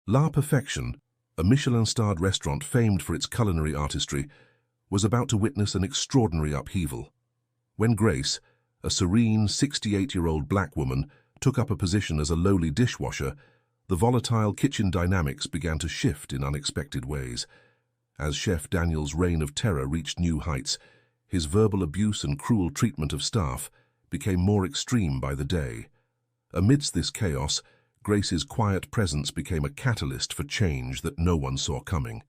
La Perfection, a Michelin-starred restaurant famed for its culinary artistry, was about to witness an extraordinary upheaval. When Grace, a serene 68-year-old black woman, took up a position as a lowly dishwasher, the volatile kitchen dynamics began to shift in unexpected ways. As Chef Daniel's reign of terror reached new heights, his verbal abuse and cruel treatment of staff became more extreme by the day. Amidst this chaos, Grace's quiet presence became a catalyst for change that no one saw coming.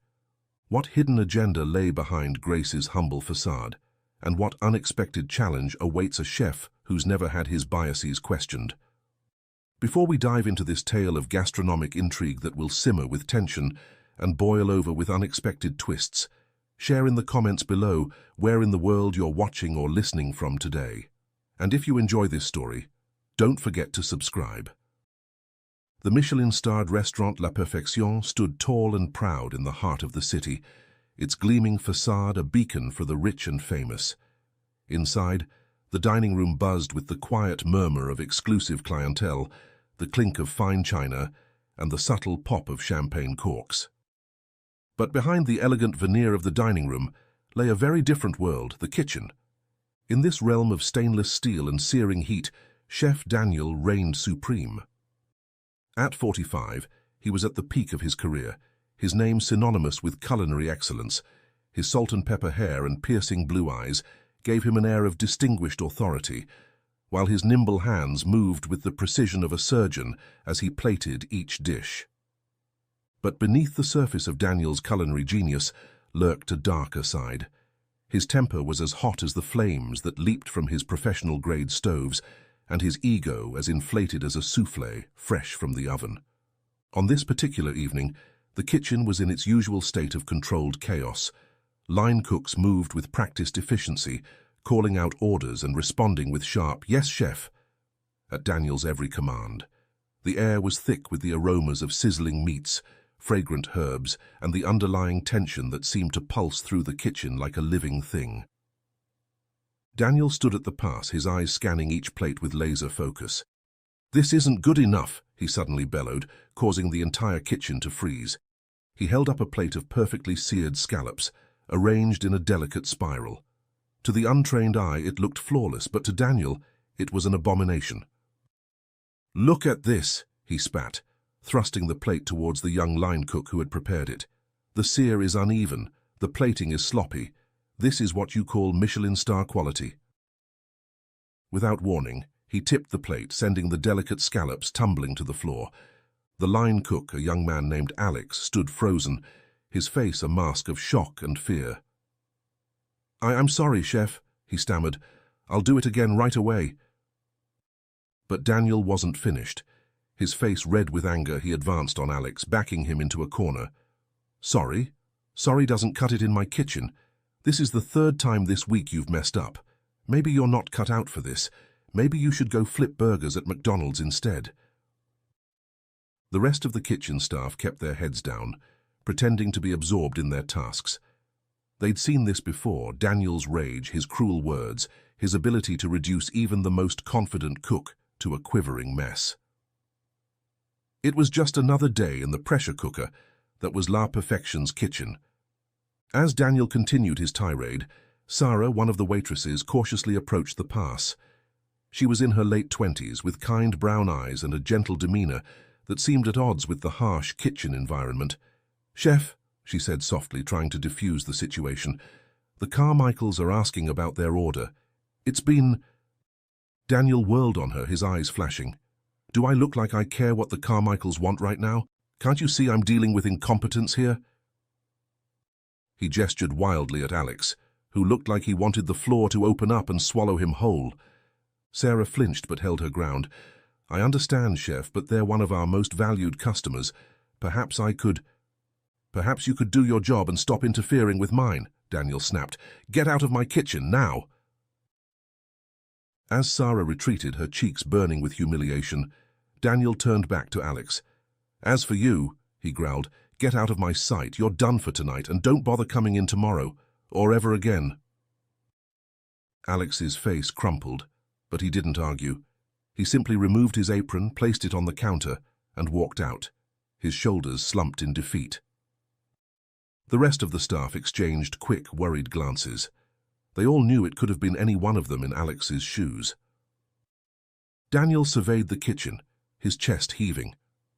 What hidden agenda lay behind Grace's humble facade, and what unexpected challenge awaits a chef who's never had his biases questioned? Before we dive into this tale of gastronomic intrigue that will simmer with tension and boil over with unexpected twists, share in the comments below where in the world you're watching or listening from today. And if you enjoy this story, don't forget to subscribe. The Michelin-starred restaurant La Perfection stood tall and proud in the heart of the city, its gleaming facade a beacon for the rich and famous. Inside, the dining room buzzed with the quiet murmur of exclusive clientele, the clink of fine china, and the subtle pop of champagne corks. But behind the elegant veneer of the dining room lay a very different world, the kitchen. In this realm of stainless steel and searing heat, Chef Daniel reigned supreme. At 45, he was at the peak of his career, his name synonymous with culinary excellence. His salt and pepper hair and piercing blue eyes gave him an air of distinguished authority, while his nimble hands moved with the precision of a surgeon as he plated each dish. But beneath the surface of Daniel's culinary genius lurked a darker side. His temper was as hot as the flames that leaped from his professional-grade stoves, and his ego as inflated as a soufflé fresh from the oven. On this particular evening, the kitchen was in its usual state of controlled chaos. Line cooks moved with practiced efficiency, calling out orders and responding with sharp, "Yes, chef," at Daniel's every command. The air was thick with the aromas of sizzling meats, fragrant herbs, and the underlying tension that seemed to pulse through the kitchen like a living thing. Daniel stood at the pass, his eyes scanning each plate with laser focus. "This isn't good enough," he suddenly bellowed, causing the entire kitchen to freeze. He held up a plate of perfectly seared scallops, arranged in a delicate spiral. To the untrained eye, it looked flawless, but to Daniel, it was an abomination. "Look at this," he spat, thrusting the plate towards the young line cook who had prepared it. "The sear is uneven, the plating is sloppy. This is what you call Michelin star quality." Without warning, he tipped the plate, sending the delicate scallops tumbling to the floor. The line cook, a young man named Alex, stood frozen, his face a mask of shock and fear. I'm sorry, chef," he stammered. "I'll do it again right away." But Daniel wasn't finished. His face red with anger, he advanced on Alex, backing him into a corner. "Sorry? Sorry doesn't cut it in my kitchen. This is the third time this week you've messed up. Maybe you're not cut out for this. Maybe you should go flip burgers at McDonald's instead." The rest of the kitchen staff kept their heads down, pretending to be absorbed in their tasks. They'd seen this before, Daniel's rage, his cruel words, his ability to reduce even the most confident cook to a quivering mess. It was just another day in the pressure cooker that was La Perfection's kitchen. As Daniel continued his tirade, Sarah, one of the waitresses, cautiously approached the pass. She was in her late 20s, with kind brown eyes and a gentle demeanor that seemed at odds with the harsh kitchen environment. "Chef," she said softly, trying to diffuse the situation, "the Carmichaels are asking about their order. It's been—" Daniel whirled on her, his eyes flashing. "Do I look like I care what the Carmichaels want right now? Can't you see I'm dealing with incompetence here?" He gestured wildly at Alex, who looked like he wanted the floor to open up and swallow him whole. Sarah flinched but held her ground. "I understand, chef, but they're one of our most valued customers. Perhaps you could do your job and stop interfering with mine," Daniel snapped. "Get out of my kitchen, now!" As Sarah retreated, her cheeks burning with humiliation, Daniel turned back to Alex. "As for you," he growled, "get out of my sight. You're done for tonight, and don't bother coming in tomorrow, or ever again." Alex's face crumpled, but he didn't argue. He simply removed his apron, placed it on the counter, and walked out. his shoulders slumped in defeat. The rest of the staff exchanged quick, worried glances. They all knew it could have been any one of them in Alex's shoes. Daniel surveyed the kitchen, his chest heaving.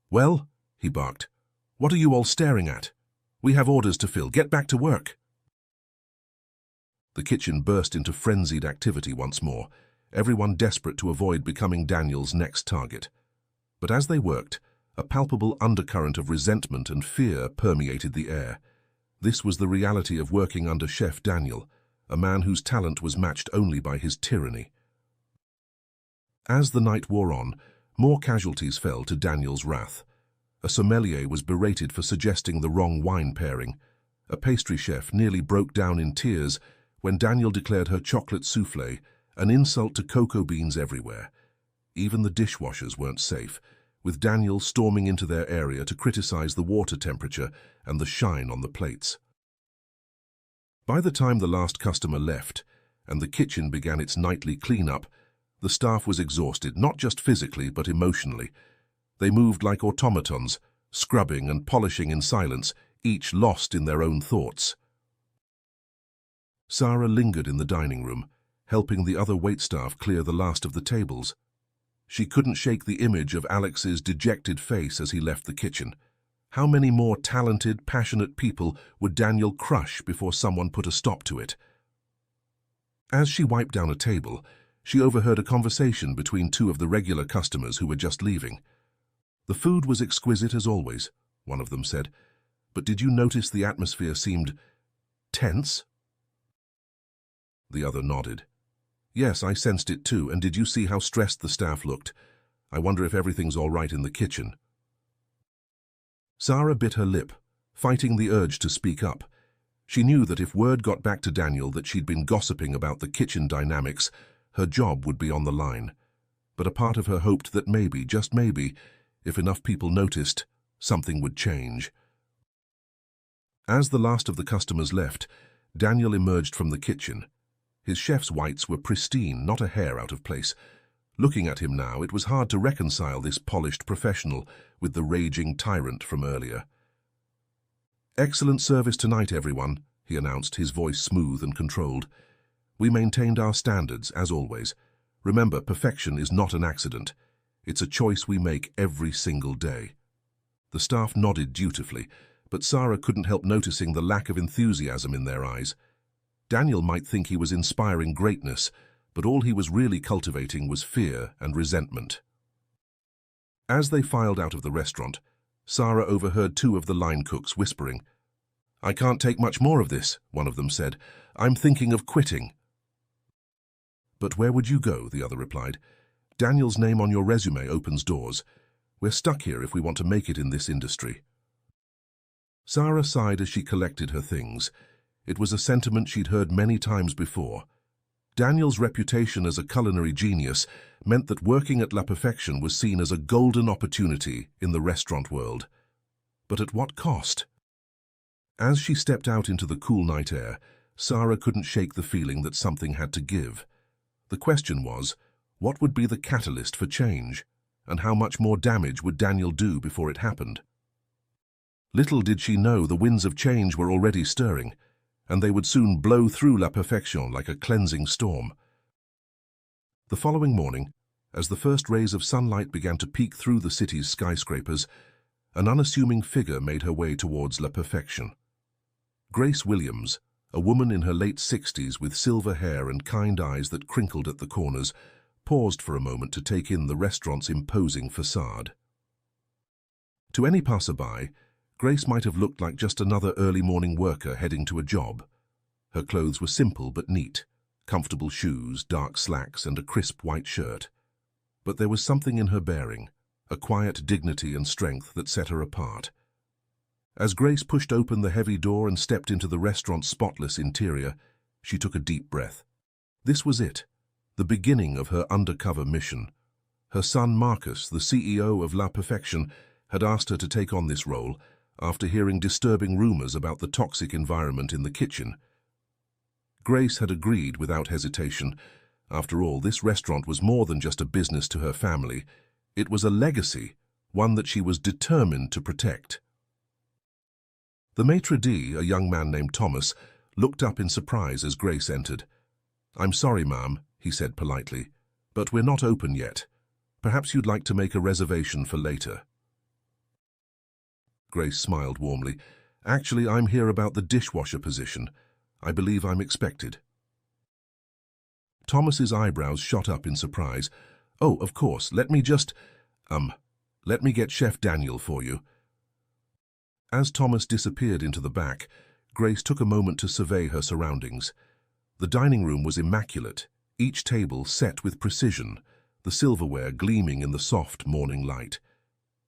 "Well," he barked, "what are you all staring at? We have orders to fill. Get back to work." The kitchen burst into frenzied activity once more, everyone desperate to avoid becoming Daniel's next target. But as they worked, a palpable undercurrent of resentment and fear permeated the air. This was the reality of working under Chef Daniel, a man whose talent was matched only by his tyranny. As the night wore on, more casualties fell to Daniel's wrath. A sommelier was berated for suggesting the wrong wine pairing. A pastry chef nearly broke down in tears when Daniel declared her chocolate soufflé an insult to cocoa beans everywhere. Even the dishwashers weren't safe, with Daniel storming into their area to criticize the water temperature and the shine on the plates. By the time the last customer left and the kitchen began its nightly cleanup, the staff was exhausted, not just physically but emotionally. They moved like automatons, scrubbing and polishing in silence, each lost in their own thoughts. Sarah lingered in the dining room, helping the other waitstaff clear the last of the tables. She couldn't shake the image of Alex's dejected face as he left the kitchen. How many more talented, passionate people would Daniel crush before someone put a stop to it? As she wiped down a table, she overheard a conversation between two of the regular customers who were just leaving. "The food was exquisite as always," one of them said, "but did you notice the atmosphere seemed tense?" The other nodded. "Yes, I sensed it too, and did you see how stressed the staff looked? I wonder if everything's all right in the kitchen." Sarah bit her lip, fighting the urge to speak up. She knew that if word got back to Daniel that she'd been gossiping about the kitchen dynamics, her job would be on the line. But a part of her hoped that maybe, just maybe, if enough people noticed, something would change. As the last of the customers left, Daniel emerged from the kitchen. His chef's whites were pristine, not a hair out of place. Looking at him now, it was hard to reconcile this polished professional with the raging tyrant from earlier. "Excellent service tonight, everyone," he announced, his voice smooth and controlled. "We maintained our standards, as always. Remember, perfection is not an accident. It's a choice we make every single day." The staff nodded dutifully, but Sarah couldn't help noticing the lack of enthusiasm in their eyes. Daniel might think he was inspiring greatness, but all he was really cultivating was fear and resentment. As they filed out of the restaurant, Sarah overheard two of the line cooks whispering. "I can't take much more of this," one of them said. "I'm thinking of quitting." "But where would you go?" the other replied. "Daniel's name on your resume opens doors. We're stuck here if we want to make it in this industry." Sarah sighed as she collected her things. It was a sentiment she'd heard many times before. Daniel's reputation as a culinary genius meant that working at La Perfection was seen as a golden opportunity in the restaurant world. But at what cost? As she stepped out into the cool night air, Sarah couldn't shake the feeling that something had to give. The question was, what would be the catalyst for change, and how much more damage would Daniel do before it happened? Little did she know the winds of change were already stirring, and they would soon blow through La Perfection like a cleansing storm. The following morning, as the first rays of sunlight began to peek through the city's skyscrapers, an unassuming figure made her way towards La Perfection. Grace Williams, a woman in her late 60s with silver hair and kind eyes that crinkled at the corners, paused for a moment to take in the restaurant's imposing facade. To any passerby, Grace might have looked like just another early morning worker heading to a job. Her clothes were simple but neat, comfortable shoes, dark slacks, and a crisp white shirt. But there was something in her bearing, a quiet dignity and strength that set her apart. As Grace pushed open the heavy door and stepped into the restaurant's spotless interior, she took a deep breath. This was it, the beginning of her undercover mission. Her son Marcus, the CEO of La Perfection, had asked her to take on this role after hearing disturbing rumors about the toxic environment in the kitchen. Grace had agreed without hesitation. After all, this restaurant was more than just a business to her family. It was a legacy, one that she was determined to protect. The maitre d', a young man named Thomas, looked up in surprise as Grace entered. "I'm sorry, ma'am," he said politely, "but we're not open yet. Perhaps you'd like to make a reservation for later." Grace smiled warmly. "Actually, I'm here about the dishwasher position. I believe I'm expected." Thomas's eyebrows shot up in surprise. "Oh, of course. Let me get Chef Daniel for you." As Thomas disappeared into the back, Grace took a moment to survey her surroundings. The dining room was immaculate, each table set with precision, the silverware gleaming in the soft morning light.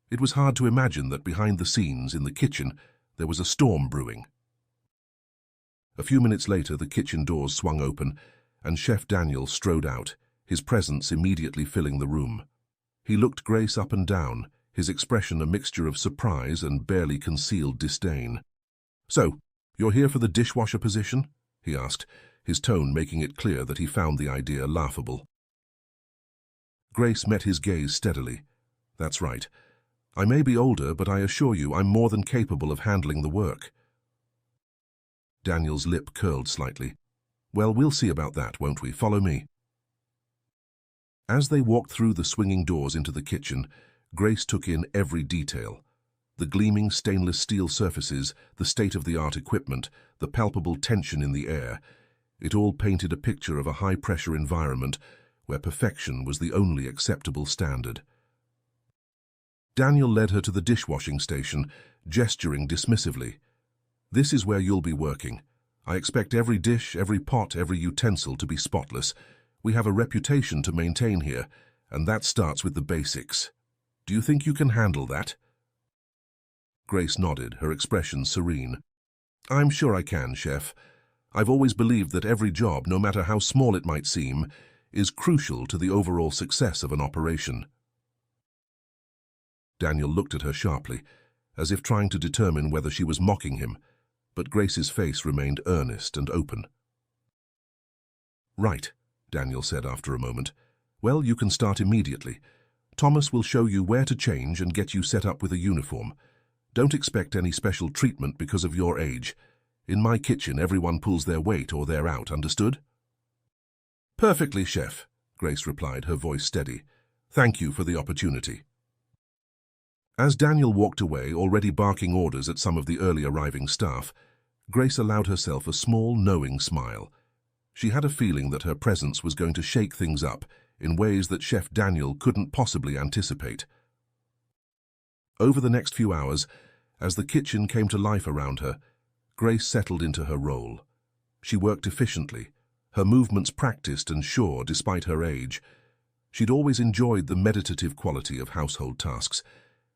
It was hard to imagine that behind the scenes in the kitchen there was a storm brewing. A few minutes later, the kitchen doors swung open, and Chef Daniel strode out, his presence immediately filling the room. He looked Grace up and down, his expression a mixture of surprise and barely concealed disdain. "So, you're here for the dishwasher position?" he asked, his tone making it clear that he found the idea laughable. Grace met his gaze steadily. "That's right. I may be older, but I assure you I'm more than capable of handling the work." Daniel's lip curled slightly. "Well, we'll see about that, won't we? Follow me." As they walked through the swinging doors into the kitchen, Grace took in every detail. The gleaming stainless steel surfaces, the state-of-the-art equipment, the palpable tension in the air. It all painted a picture of a high-pressure environment where perfection was the only acceptable standard. Daniel led her to the dishwashing station, gesturing dismissively. "This is where you'll be working. I expect every dish, every pot, every utensil to be spotless. We have a reputation to maintain here, and that starts with the basics. Do you think you can handle that?" Grace nodded, her expression serene. "I'm sure I can, Chef. I've always believed that every job, no matter how small it might seem, is crucial to the overall success of an operation." Daniel looked at her sharply, as if trying to determine whether she was mocking him, but Grace's face remained earnest and open. "Right," Daniel said after a moment. "Well, you can start immediately. Thomas will show you where to change and get you set up with a uniform. Don't expect any special treatment because of your age. In my kitchen, everyone pulls their weight or they're out, understood?" "Perfectly, Chef," Grace replied, her voice steady. "Thank you for the opportunity." As Daniel walked away, already barking orders at some of the early arriving staff, Grace allowed herself a small, knowing smile. She had a feeling that her presence was going to shake things up in ways that Chef Daniel couldn't possibly anticipate. Over the next few hours, as the kitchen came to life around her, Grace settled into her role. She worked efficiently, her movements practiced and sure despite her age. She'd always enjoyed the meditative quality of household tasks,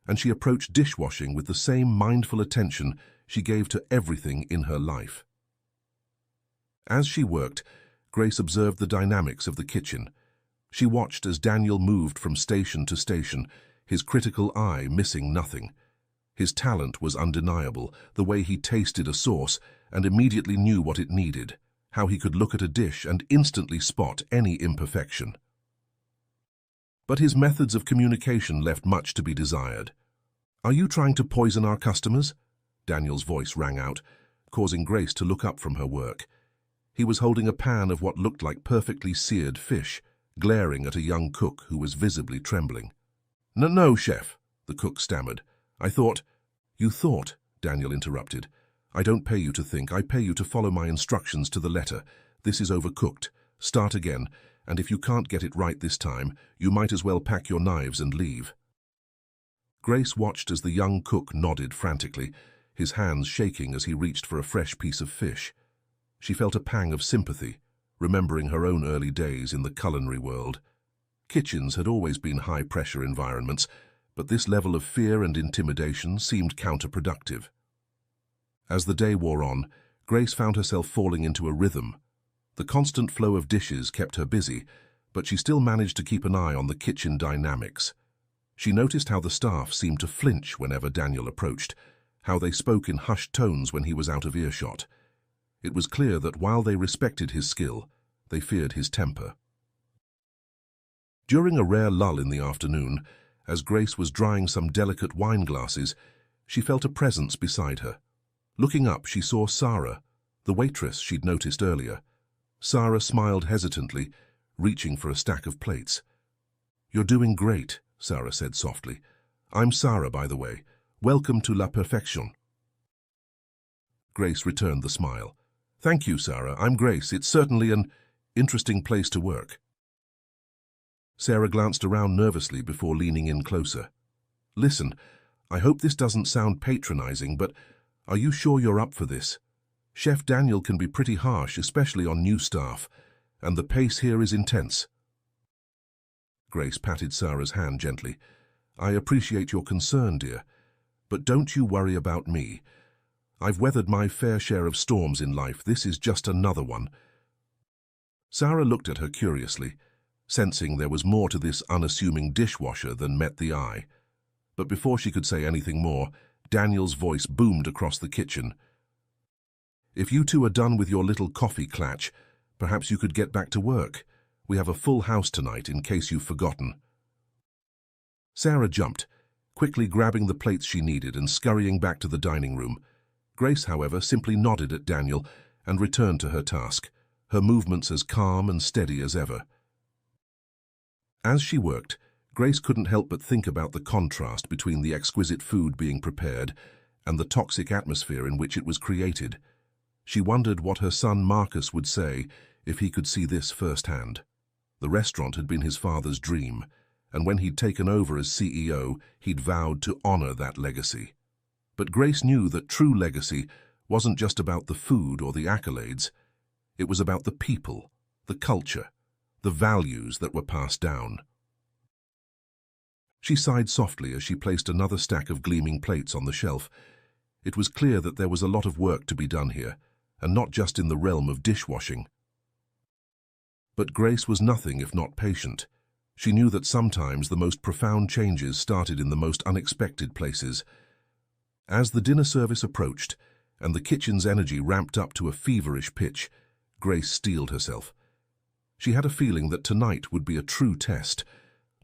and she approached dishwashing with the same mindful attention she gave to everything in her life. As she worked, Grace observed the dynamics of the kitchen. She watched as Daniel moved from station to station, his critical eye missing nothing. His talent was undeniable, the way he tasted a sauce and immediately knew what it needed, how he could look at a dish and instantly spot any imperfection. But his methods of communication left much to be desired. "Are you trying to poison our customers?" Daniel's voice rang out, causing Grace to look up from her work. He was holding a pan of what looked like perfectly seared fish, glaring at a young cook who was visibly trembling. No, Chef," the cook stammered. "I thought—" "You thought," Daniel interrupted. "I don't pay you to think, I pay you to follow my instructions to the letter. This is overcooked. Start again, and if you can't get it right this time, you might as well pack your knives and leave." Grace watched as the young cook nodded frantically, his hands shaking as he reached for a fresh piece of fish. She felt a pang of sympathy, remembering her own early days in the culinary world. Kitchens had always been high-pressure environments, but this level of fear and intimidation seemed counterproductive. As the day wore on, Grace found herself falling into a rhythm. The constant flow of dishes kept her busy, but she still managed to keep an eye on the kitchen dynamics. She noticed how the staff seemed to flinch whenever Daniel approached, how they spoke in hushed tones when he was out of earshot. It was clear that while they respected his skill, they feared his temper. During a rare lull in the afternoon, As Grace was drying some delicate wine glasses, she felt a presence beside her. Looking up, she saw Sarah, the waitress she'd noticed earlier. Sarah smiled hesitantly, reaching for a stack of plates. "You're doing great," Sarah said softly. "I'm Sarah, by the way. Welcome to La Perfection." Grace returned the smile. "Thank you, Sarah. I'm Grace. It's certainly an interesting place to work." Sarah glanced around nervously before leaning in closer. "Listen, I hope this doesn't sound patronizing, but are you sure you're up for this? Chef Daniel can be pretty harsh, especially on new staff, and the pace here is intense." Grace patted Sarah's hand gently. "I appreciate your concern, dear, but don't you worry about me. I've weathered my fair share of storms in life. This is just another one." Sarah looked at her curiously, sensing there was more to this unassuming dishwasher than met the eye. But before she could say anything more, Daniel's voice boomed across the kitchen. "If you two are done with your little coffee clatch, perhaps you could get back to work. We have a full house tonight, in case you've forgotten." Sarah jumped, quickly grabbing the plates she needed and scurrying back to the dining room. Grace, however, simply nodded at Daniel and returned to her task, her movements as calm and steady as ever. As she worked, Grace couldn't help but think about the contrast between the exquisite food being prepared and the toxic atmosphere in which it was created. She wondered what her son Marcus would say if he could see this firsthand. The restaurant had been his father's dream, and when he'd taken over as CEO, he'd vowed to honor that legacy. But Grace knew that true legacy wasn't just about the food or the accolades. It was about the people, the culture, the values that were passed down. She sighed softly as she placed another stack of gleaming plates on the shelf. It was clear that there was a lot of work to be done here, and not just in the realm of dishwashing. But Grace was nothing if not patient. She knew that sometimes the most profound changes started in the most unexpected places. As the dinner service approached, and the kitchen's energy ramped up to a feverish pitch, Grace steeled herself. She had a feeling that tonight would be a true test,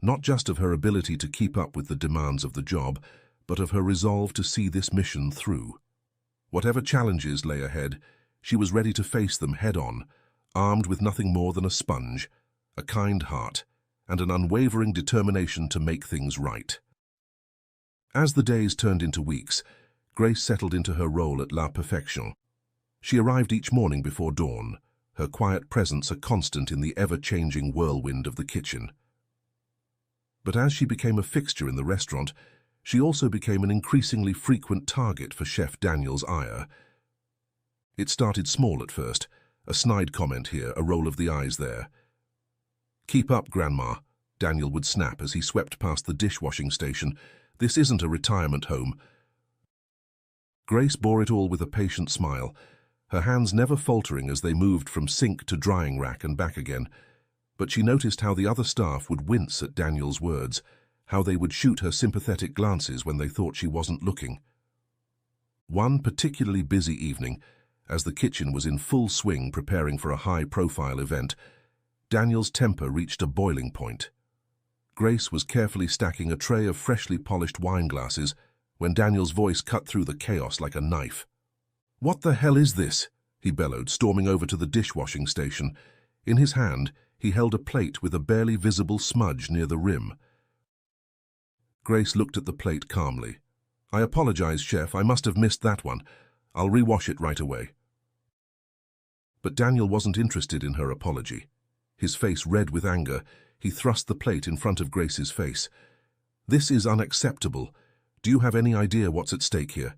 not just of her ability to keep up with the demands of the job, but of her resolve to see this mission through. Whatever challenges lay ahead, she was ready to face them head-on, armed with nothing more than a sponge, a kind heart, and an unwavering determination to make things right. As the days turned into weeks, Grace settled into her role at La Perfection. She arrived each morning before dawn, her quiet presence a constant in the ever-changing whirlwind of the kitchen. But as she became a fixture in the restaurant, she also became an increasingly frequent target for Chef Daniel's ire. It started small at first, a snide comment here, a roll of the eyes there. "Keep up, Grandma," Daniel would snap as he swept past the dishwashing station. "This isn't a retirement home." Grace bore it all with a patient smile, her hands never faltering as they moved from sink to drying rack and back again. But she noticed how the other staff would wince at Daniel's words, how they would shoot her sympathetic glances when they thought she wasn't looking. One particularly busy evening, as the kitchen was in full swing preparing for a high-profile event, Daniel's temper reached a boiling point. Grace was carefully stacking a tray of freshly polished wine glasses when Daniel's voice cut through the chaos like a knife. "What the hell is this?" he bellowed, storming over to the dishwashing station. In his hand, he held a plate with a barely visible smudge near the rim. Grace looked at the plate calmly. "I apologize, Chef. I must have missed that one. I'll rewash it right away." But Daniel wasn't interested in her apology. His face red with anger, he thrust the plate in front of Grace's face. "This is unacceptable. Do you have any idea what's at stake here?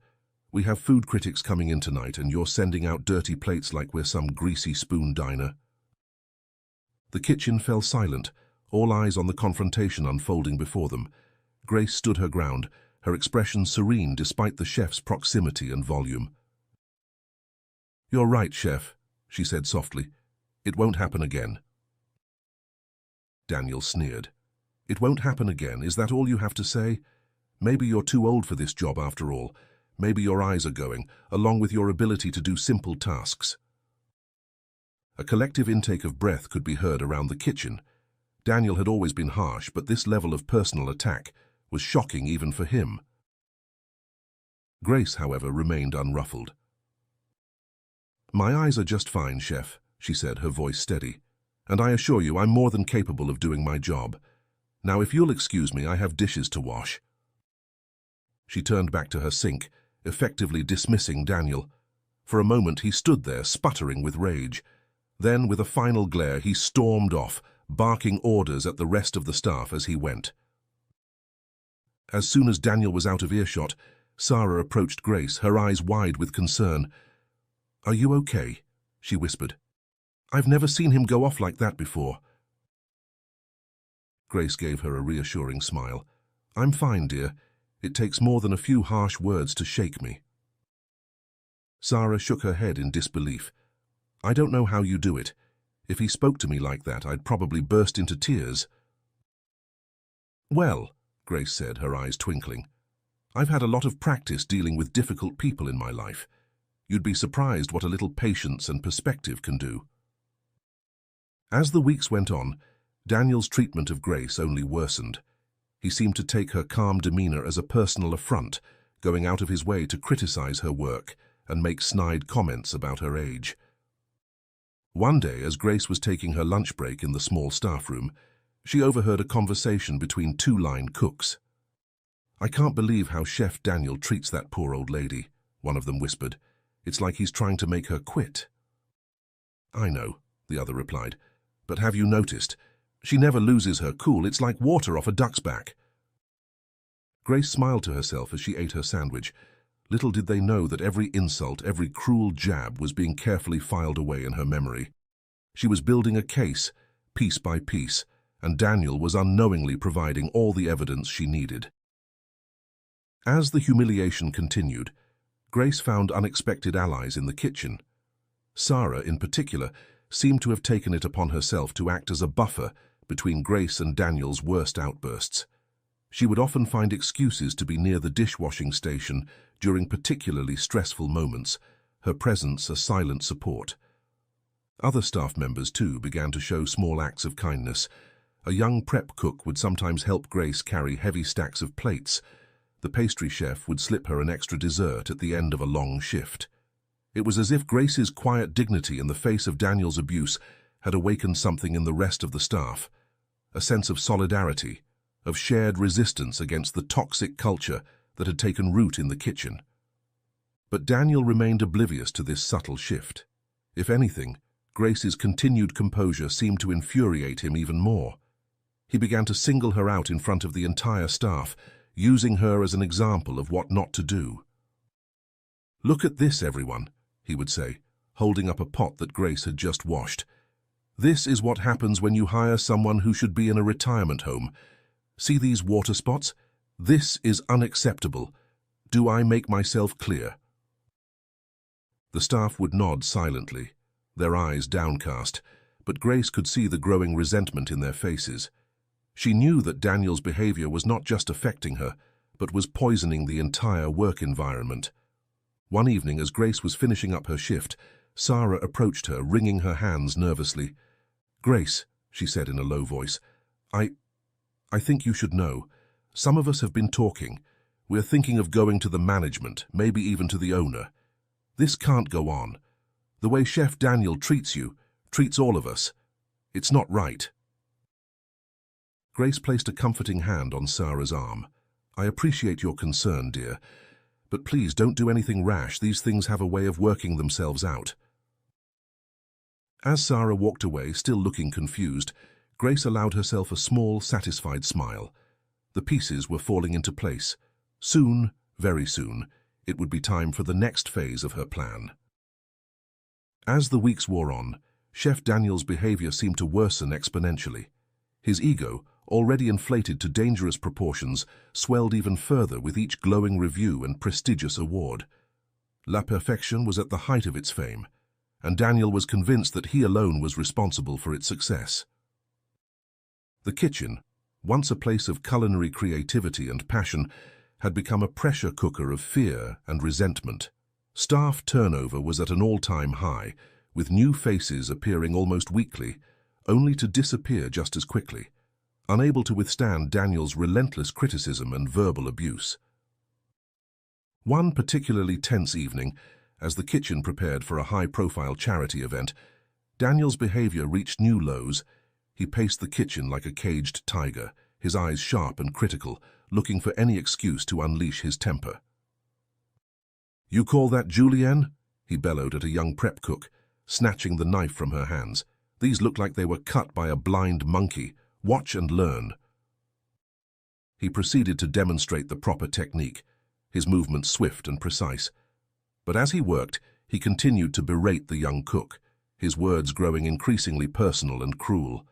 We have food critics coming in tonight, and you're sending out dirty plates like we're some greasy spoon diner." The kitchen fell silent, all eyes on the confrontation unfolding before them. Grace stood her ground, her expression serene despite the chef's proximity and volume. "You're right, Chef," she said softly. "It won't happen again." Daniel sneered. "It won't happen again? Is that all you have to say? Maybe you're too old for this job after all. Maybe your eyes are going, along with your ability to do simple tasks." A collective intake of breath could be heard around the kitchen. Daniel had always been harsh, but this level of personal attack was shocking even for him. Grace, however, remained unruffled. "My eyes are just fine, chef," she said, her voice steady. "And I assure you I'm more than capable of doing my job. Now, if you'll excuse me, I have dishes to wash." She turned back to her sink, effectively dismissing Daniel. For a moment he stood there, sputtering with rage. Then, with a final glare, he stormed off, barking orders at the rest of the staff as he went. As soon as Daniel was out of earshot, Sarah approached Grace, her eyes wide with concern. "Are you okay?" she whispered. "I've never seen him go off like that before." Grace gave her a reassuring smile. "I'm fine, dear. It takes more than a few harsh words to shake me." Sarah shook her head in disbelief. "I don't know how you do it. If he spoke to me like that, I'd probably burst into tears." "Well," Grace said, her eyes twinkling, "I've had a lot of practice dealing with difficult people in my life. You'd be surprised what a little patience and perspective can do." As the weeks went on, Daniel's treatment of Grace only worsened. He seemed to take her calm demeanor as a personal affront, going out of his way to criticize her work and make snide comments about her age. One day, as Grace was taking her lunch break in the small staff room, she overheard a conversation between two line cooks. "I can't believe how Chef Daniel treats that poor old lady," one of them whispered. "It's like he's trying to make her quit." "I know," the other replied, "but have you noticed? She never loses her cool. It's like water off a duck's back." Grace smiled to herself as she ate her sandwich. Little did they know that every insult, every cruel jab was being carefully filed away in her memory. She was building a case, piece by piece, and Daniel was unknowingly providing all the evidence she needed. As the humiliation continued, Grace found unexpected allies in the kitchen. Sarah, in particular, seemed to have taken it upon herself to act as a buffer between Grace and Daniel's worst outbursts. She would often find excuses to be near the dishwashing station during particularly stressful moments, her presence a silent support. Other staff members, too, began to show small acts of kindness. A young prep cook would sometimes help Grace carry heavy stacks of plates. The pastry chef would slip her an extra dessert at the end of a long shift. It was as if Grace's quiet dignity in the face of Daniel's abuse had awakened something in the rest of the staff, a sense of solidarity, of shared resistance against the toxic culture that had taken root in the kitchen. But Daniel remained oblivious to this subtle shift. If anything, Grace's continued composure seemed to infuriate him even more. He began to single her out in front of the entire staff, using her as an example of what not to do. "Look at this, everyone," he would say, holding up a pot that Grace had just washed. "This is what happens when you hire someone who should be in a retirement home. See these water spots? This is unacceptable. Do I make myself clear?" The staff would nod silently, their eyes downcast, but Grace could see the growing resentment in their faces. She knew that Daniel's behavior was not just affecting her, but was poisoning the entire work environment. One evening, as Grace was finishing up her shift, Sarah approached her, wringing her hands nervously. "Grace," she said in a low voice, I think you should know. Some of us have been talking. We're thinking of going to the management, maybe even to the owner. This can't go on. The way Chef Daniel treats you, treats all of us. It's not right." Grace placed a comforting hand on Sarah's arm. "I appreciate your concern, dear, but please don't do anything rash. These things have a way of working themselves out." As Sarah walked away, still looking confused, Grace allowed herself a small, satisfied smile. The pieces were falling into place. Soon, very soon, it would be time for the next phase of her plan. As the weeks wore on, Chef Daniel's behavior seemed to worsen exponentially. His ego, already inflated to dangerous proportions, swelled even further with each glowing review and prestigious award. La Perfection was at the height of its fame, and Daniel was convinced that he alone was responsible for its success. The kitchen, once a place of culinary creativity and passion, had become a pressure cooker of fear and resentment. Staff turnover was at an all-time high, with new faces appearing almost weekly, only to disappear just as quickly. unable to withstand Daniel's relentless criticism and verbal abuse. One particularly tense evening, as the kitchen prepared for a high-profile charity event, Daniel's behavior reached new lows. He paced the kitchen like a caged tiger, his eyes sharp and critical, looking for any excuse to unleash his temper. "You call that julienne?" he bellowed at a young prep cook, snatching the knife from her hands. "These look like they were cut by a blind monkey. Watch and learn." He proceeded to demonstrate the proper technique, his movements swift and precise. But as he worked, he continued to berate the young cook, his words growing increasingly personal and cruel.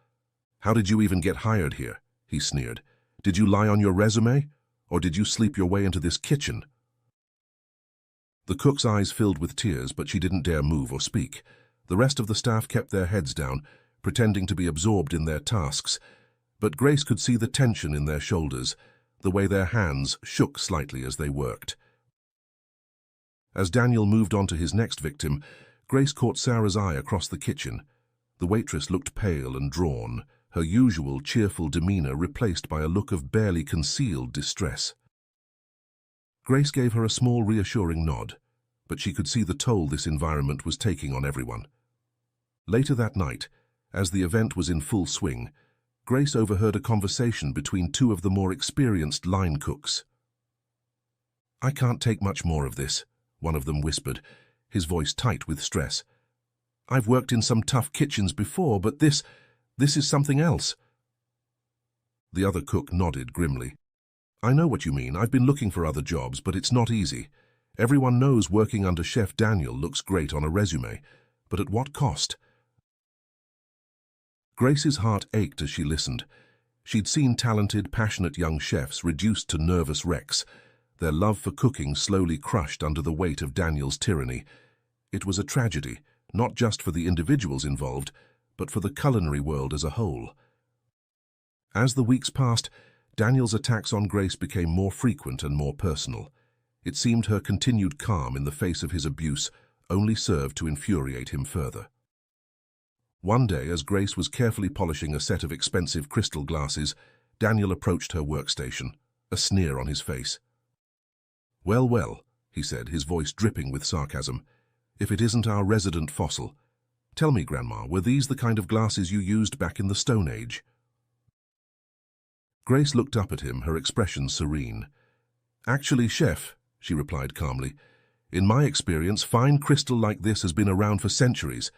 "How did you even get hired here?" he sneered. "Did you lie on your resume? Or did you sleep your way into this kitchen?" The cook's eyes filled with tears, but she didn't dare move or speak. The rest of the staff kept their heads down, pretending to be absorbed in their tasks, but Grace could see the tension in their shoulders, the way their hands shook slightly as they worked. As Daniel moved on to his next victim, Grace caught Sarah's eye across the kitchen. The waitress looked pale and drawn, her usual cheerful demeanor replaced by a look of barely concealed distress. Grace gave her a small reassuring nod, but she could see the toll this environment was taking on everyone. Later that night, as the event was in full swing, Grace overheard a conversation between two of the more experienced line cooks. "I can't take much more of this," one of them whispered, his voice tight with stress. "I've worked in some tough kitchens before, but this is something else." The other cook nodded grimly. "I know what you mean. I've been looking for other jobs, but it's not easy. Everyone knows working under Chef Daniel looks great on a resume, but at what cost?" Grace's heart ached as she listened. She'd seen talented, passionate young chefs reduced to nervous wrecks, their love for cooking slowly crushed under the weight of Daniel's tyranny. It was a tragedy, not just for the individuals involved, but for the culinary world as a whole. As the weeks passed, Daniel's attacks on Grace became more frequent and more personal. It seemed her continued calm in the face of his abuse only served to infuriate him further. One day, as Grace was carefully polishing a set of expensive crystal glasses, Daniel approached her workstation, a sneer on his face. "Well, well," he said, his voice dripping with sarcasm, "if it isn't our resident fossil. Tell me, Grandma, were these the kind of glasses you used back in the Stone Age?" Grace looked up at him, her expression serene. "Actually, Chef," she replied calmly, "in my experience, fine crystal like this has been around for centuries.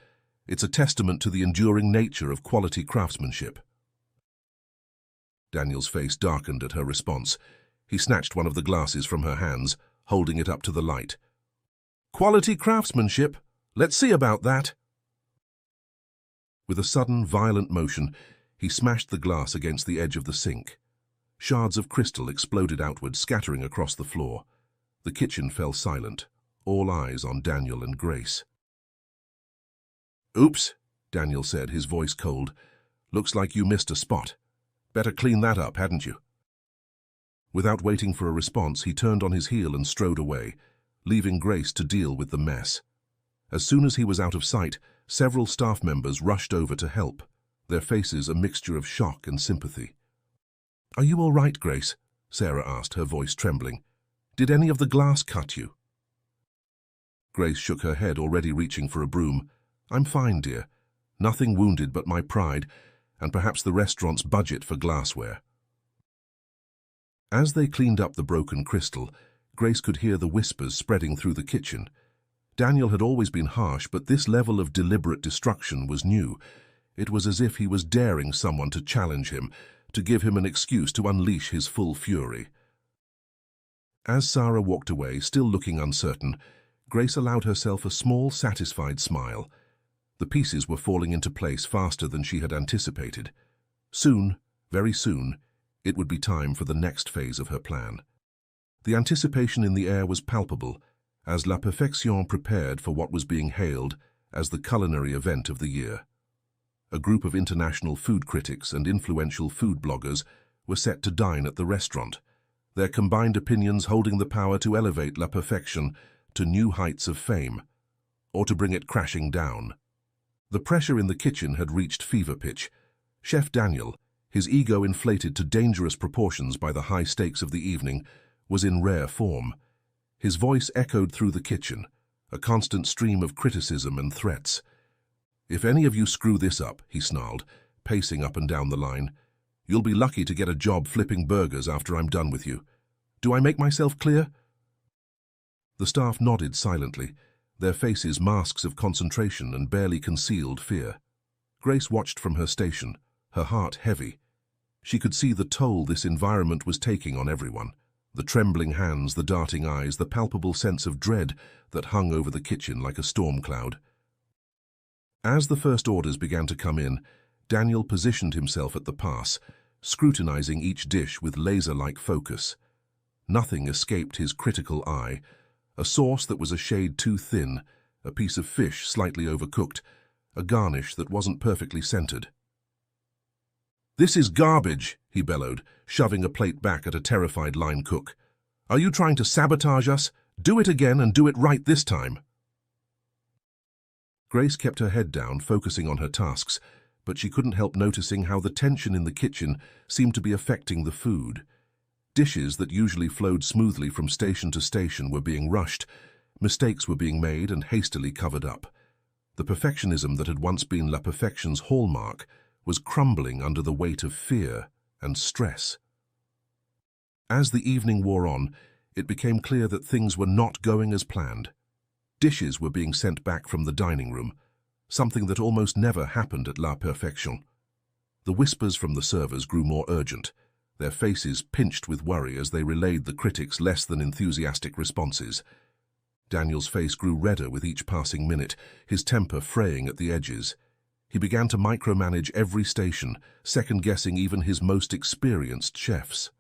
It's a testament to the enduring nature of quality craftsmanship." Daniel's face darkened at her response. He snatched one of the glasses from her hands, holding it up to the light. "Quality craftsmanship? Let's see about that." With a sudden, violent motion, he smashed the glass against the edge of the sink. Shards of crystal exploded outward, scattering across the floor. The kitchen fell silent, all eyes on Daniel and Grace. "Oops," Daniel said, his voice cold. "Looks like you missed a spot. Better clean that up, hadn't you?" Without waiting for a response, he turned on his heel and strode away, leaving Grace to deal with the mess. As soon as he was out of sight, several staff members rushed over to help, their faces a mixture of shock and sympathy. "Are you all right, Grace?" Sarah asked, her voice trembling. "Did any of the glass cut you?" Grace shook her head, already reaching for a broom. "I'm fine, dear. Nothing wounded but my pride, and perhaps the restaurant's budget for glassware." As they cleaned up the broken crystal, Grace could hear the whispers spreading through the kitchen. Daniel had always been harsh, but this level of deliberate destruction was new. It was as if he was daring someone to challenge him, to give him an excuse to unleash his full fury. As Sarah walked away, still looking uncertain, Grace allowed herself a small, satisfied smile. The pieces were falling into place faster than she had anticipated. Soon, very soon, it would be time for the next phase of her plan. The anticipation in the air was palpable, as La Perfection prepared for what was being hailed as the culinary event of the year. A group of international food critics and influential food bloggers were set to dine at the restaurant, their combined opinions holding the power to elevate La Perfection to new heights of fame, or to bring it crashing down. The pressure in the kitchen had reached fever pitch. Chef Daniel, His ego, inflated to dangerous proportions by the high stakes of the evening, was in rare form. His voice echoed through the kitchen, a constant stream of criticism and threats. "If any of you screw this up," he snarled, pacing up and down the line, "you'll be lucky to get a job flipping burgers after I'm done with you. Do I make myself clear?" The staff nodded silently, their faces masks of concentration and barely concealed fear. Grace watched from her station, her heart heavy. She could see the toll this environment was taking on everyone. The trembling hands, the darting eyes, the palpable sense of dread that hung over the kitchen like a storm cloud. As the first orders began to come in, Daniel positioned himself at the pass, scrutinizing each dish with laser-like focus. Nothing escaped his critical eye. A sauce that was a shade too thin, a piece of fish slightly overcooked, a garnish that wasn't perfectly centered. "This is garbage," he bellowed, shoving a plate back at a terrified line cook. "Are you trying to sabotage us? Do it again and do it right this time." Grace kept her head down, focusing on her tasks, but she couldn't help noticing how the tension in the kitchen seemed to be affecting the food. Dishes that usually flowed smoothly from station to station were being rushed, mistakes were being made and hastily covered up. The perfectionism that had once been La Perfection's hallmark was crumbling under the weight of fear and stress. As the evening wore on, it became clear that things were not going as planned. Dishes were being sent back from the dining room, something that almost never happened at La Perfection. The whispers from the servers grew more urgent, their faces pinched with worry as they relayed the critics' less than enthusiastic responses. Daniel's face grew redder with each passing minute, his temper fraying at the edges. He began to micromanage every station, second-guessing even his most experienced chefs.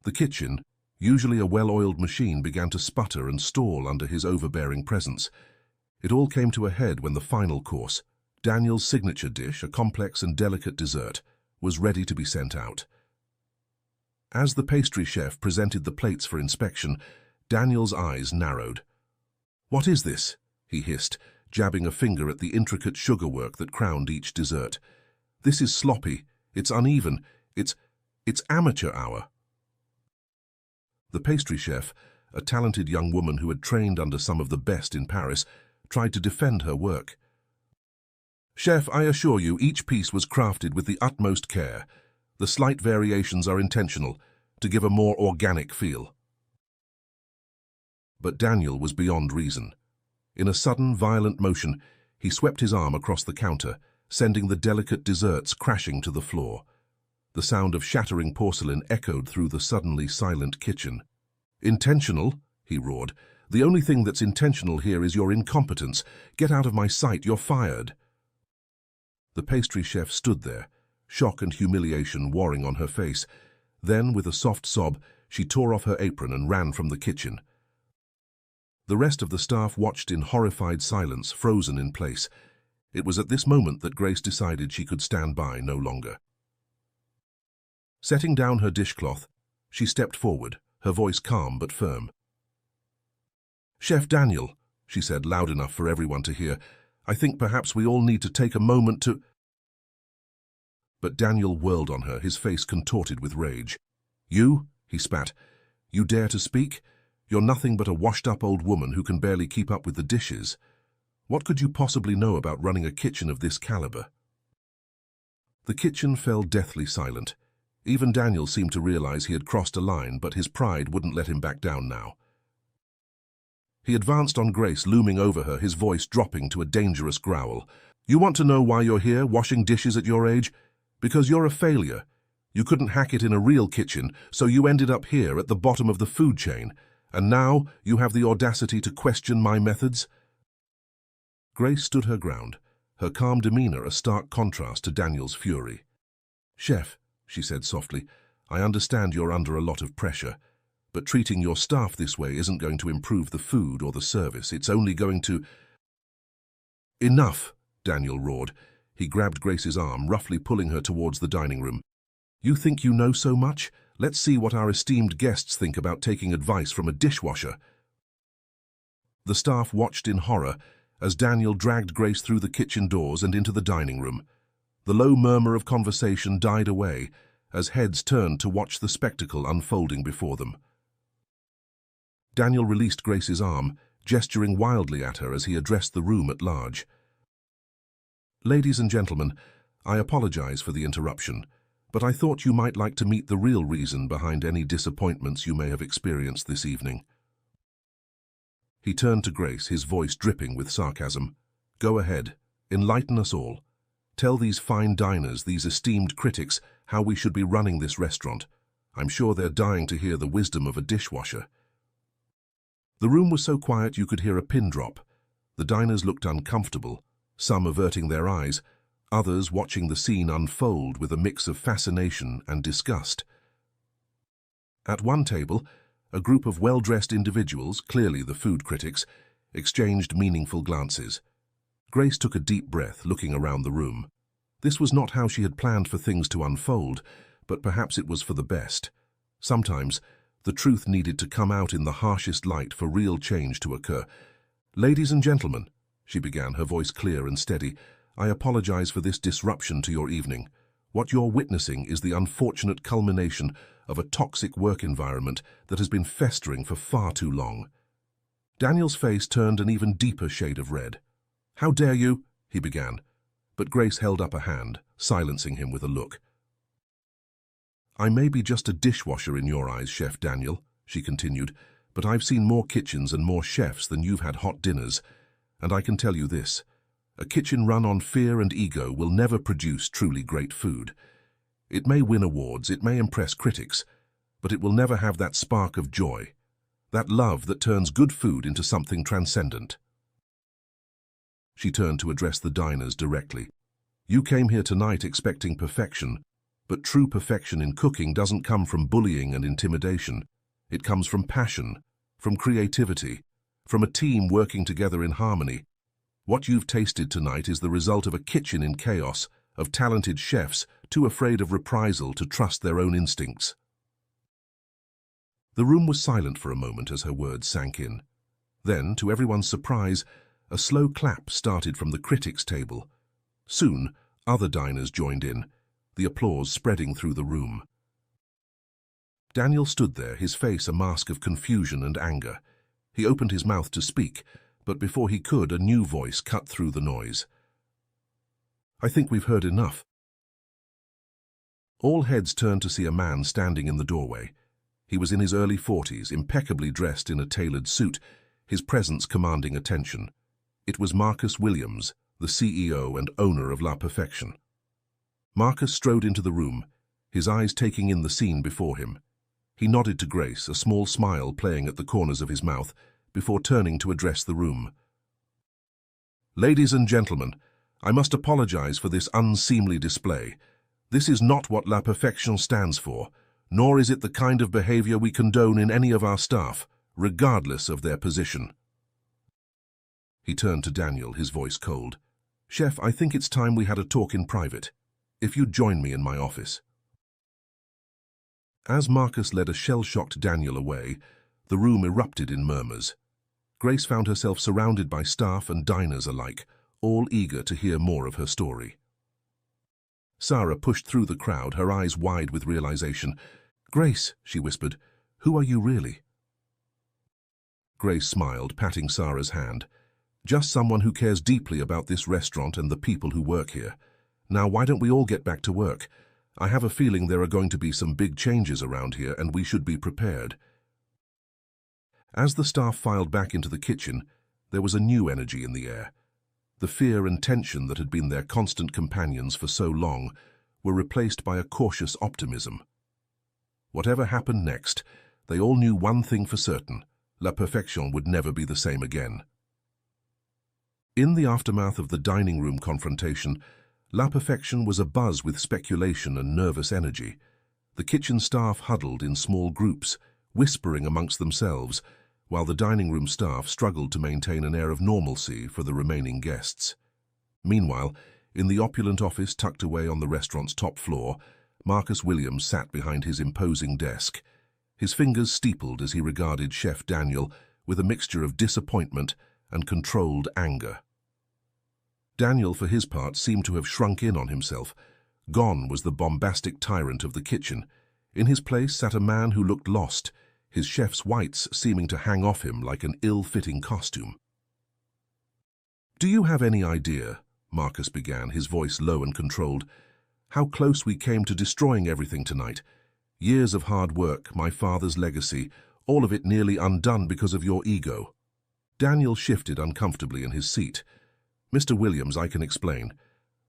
The kitchen, usually a well-oiled machine, began to sputter and stall under his overbearing presence. It all came to a head when the final course, Daniel's signature dish, a complex and delicate dessert, was ready to be sent out. As the pastry chef presented the plates for inspection, Daniel's eyes narrowed. "What is this?" he hissed, jabbing a finger at the intricate sugarwork that crowned each dessert. "This is sloppy, it's uneven, it's amateur hour." The pastry chef, a talented young woman who had trained under some of the best in Paris, tried to defend her work. "Chef, I assure you, each piece was crafted with the utmost care. The slight variations are intentional, to give a more organic feel." But Daniel was beyond reason. In a sudden, violent motion, he swept his arm across the counter, sending the delicate desserts crashing to the floor. The sound of shattering porcelain echoed through the suddenly silent kitchen. "Intentional?" he roared. "The only thing that's intentional here is your incompetence. Get out of my sight, you're fired." The pastry chef stood there, shock and humiliation warring on her face. Then, with a soft sob, she tore off her apron and ran from the kitchen. The rest of the staff watched in horrified silence, frozen in place. It was at this moment that Grace decided she could stand by no longer. Setting down her dishcloth, she stepped forward, her voice calm but firm. "Chef Daniel," she said loud enough for everyone to hear, "I think perhaps we all need to take a moment to—" But Daniel whirled on her, his face contorted with rage. "You?" he spat. "You dare to speak? You're nothing but a washed-up old woman who can barely keep up with the dishes. What could you possibly know about running a kitchen of this caliber?" The kitchen fell deathly silent. Even Daniel seemed to realize he had crossed a line, but his pride wouldn't let him back down now. He advanced on Grace, looming over her, his voice dropping to a dangerous growl. "You want to know why you're here, washing dishes at your age? Because you're a failure. You couldn't hack it in a real kitchen, so you ended up here at the bottom of the food chain. And now you have the audacity to question my methods?" Grace stood her ground, her calm demeanor a stark contrast to Daniel's fury. "Chef," she said softly, "I understand you're under a lot of pressure, but treating your staff this way isn't going to improve the food or the service. It's only going to—" "Enough," Daniel roared. He grabbed Grace's arm, roughly pulling her towards the dining room. "You think you know so much? Let's see what our esteemed guests think about taking advice from a dishwasher." The staff watched in horror as Daniel dragged Grace through the kitchen doors and into the dining room. The low murmur of conversation died away as heads turned to watch the spectacle unfolding before them. Daniel released Grace's arm, gesturing wildly at her as he addressed the room at large. "Ladies and gentlemen, I apologize for the interruption, but I thought you might like to meet the real reason behind any disappointments you may have experienced this evening." He turned to Grace, his voice dripping with sarcasm. "Go ahead, enlighten us all. Tell these fine diners, these esteemed critics, how we should be running this restaurant. I'm sure they're dying to hear the wisdom of a dishwasher." The room was so quiet you could hear a pin drop. The diners looked uncomfortable, some averting their eyes, others watching the scene unfold with a mix of fascination and disgust. At one table, a group of well-dressed individuals, clearly the food critics, exchanged meaningful glances. Grace took a deep breath, looking around the room. This was not how she had planned for things to unfold, but perhaps it was for the best. Sometimes, the truth needed to come out in the harshest light for real change to occur. "Ladies and gentlemen," she began, her voice clear and steady, "I apologize for this disruption to your evening. What you're witnessing is the unfortunate culmination of a toxic work environment that has been festering for far too long." Daniel's face turned an even deeper shade of red. "How dare you?" he began, but Grace held up a hand, silencing him with a look. "I may be just a dishwasher in your eyes, Chef Daniel," she continued, "but I've seen more kitchens and more chefs than you've had hot dinners, and I can tell you this. A kitchen run on fear and ego will never produce truly great food. It may win awards, it may impress critics, but it will never have that spark of joy, that love that turns good food into something transcendent." She turned to address the diners directly. "You came here tonight expecting perfection, but true perfection in cooking doesn't come from bullying and intimidation. It comes from passion, from creativity, from a team working together in harmony. What you've tasted tonight is the result of a kitchen in chaos, of talented chefs too afraid of reprisal to trust their own instincts." The room was silent for a moment as her words sank in. Then, to everyone's surprise, a slow clap started from the critics' table. Soon, other diners joined in, the applause spreading through the room. Daniel stood there, his face a mask of confusion and anger. He opened his mouth to speak, but before he could, a new voice cut through the noise. "I think we've heard enough." All heads turned to see a man standing in the doorway. He was in his early 40s, impeccably dressed in a tailored suit, his presence commanding attention. It was Marcus Williams, the CEO and owner of La Perfection. Marcus strode into the room, his eyes taking in the scene before him. He nodded to Grace, a small smile playing at the corners of his mouth, before turning to address the room. "Ladies and gentlemen, I must apologize for this unseemly display. This is not what La Perfection stands for, nor is it the kind of behavior we condone in any of our staff, regardless of their position." He turned to Daniel, his voice cold. "Chef, I think it's time we had a talk in private. If you'd join me in my office." As Marcus led a shell-shocked Daniel away, the room erupted in murmurs. Grace found herself surrounded by staff and diners alike, all eager to hear more of her story. Sarah pushed through the crowd, her eyes wide with realization. "Grace," she whispered, "who are you really?" Grace smiled, patting Sarah's hand. "Just someone who cares deeply about this restaurant and the people who work here. Now, why don't we all get back to work? I have a feeling there are going to be some big changes around here, and we should be prepared." As the staff filed back into the kitchen, there was a new energy in the air. The fear and tension that had been their constant companions for so long were replaced by a cautious optimism. Whatever happened next, they all knew one thing for certain: La Perfection would never be the same again. In the aftermath of the dining room confrontation, La Perfection was abuzz with speculation and nervous energy. The kitchen staff huddled in small groups, whispering amongst themselves, while the dining room staff struggled to maintain an air of normalcy for the remaining guests. Meanwhile, in the opulent office tucked away on the restaurant's top floor, Marcus Williams sat behind his imposing desk. His fingers steepled as he regarded Chef Daniel with a mixture of disappointment and controlled anger. Daniel, for his part, seemed to have shrunk in on himself. Gone was the bombastic tyrant of the kitchen. In his place sat a man who looked lost, his chef's whites seeming to hang off him like an ill-fitting costume. "Do you have any idea," Marcus began, his voice low and controlled, "how close we came to destroying everything tonight? Years of hard work, my father's legacy, all of it nearly undone because of your ego." Daniel shifted uncomfortably in his seat. "Mr. Williams, I can explain.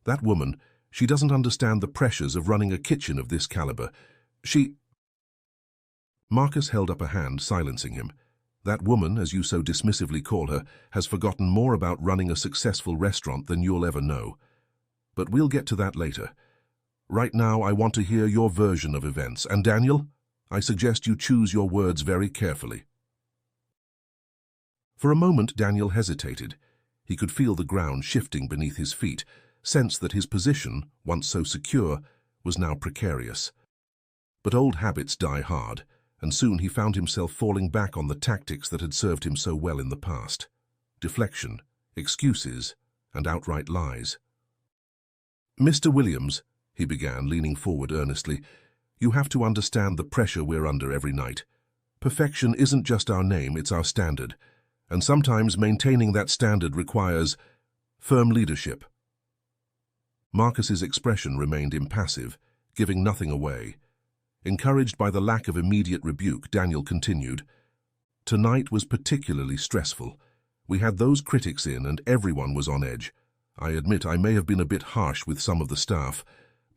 That woman, she doesn't understand the pressures of running a kitchen of this caliber. Marcus held up a hand, silencing him. "That woman, as you so dismissively call her, has forgotten more about running a successful restaurant than you'll ever know. But we'll get to that later. Right now, I want to hear your version of events. And Daniel, I suggest you choose your words very carefully." For a moment, Daniel hesitated. He could feel the ground shifting beneath his feet, sensed that his position, once so secure, was now precarious. But old habits die hard, and soon he found himself falling back on the tactics that had served him so well in the past. Deflection, excuses, and outright lies. "Mr. Williams," he began, leaning forward earnestly, "you have to understand the pressure we're under every night. Perfection isn't just our name, it's our standard. And sometimes maintaining that standard requires firm leadership." Marcus's expression remained impassive, giving nothing away. Encouraged by the lack of immediate rebuke, Daniel continued, "Tonight was particularly stressful. We had those critics in and everyone was on edge. I admit I may have been a bit harsh with some of the staff,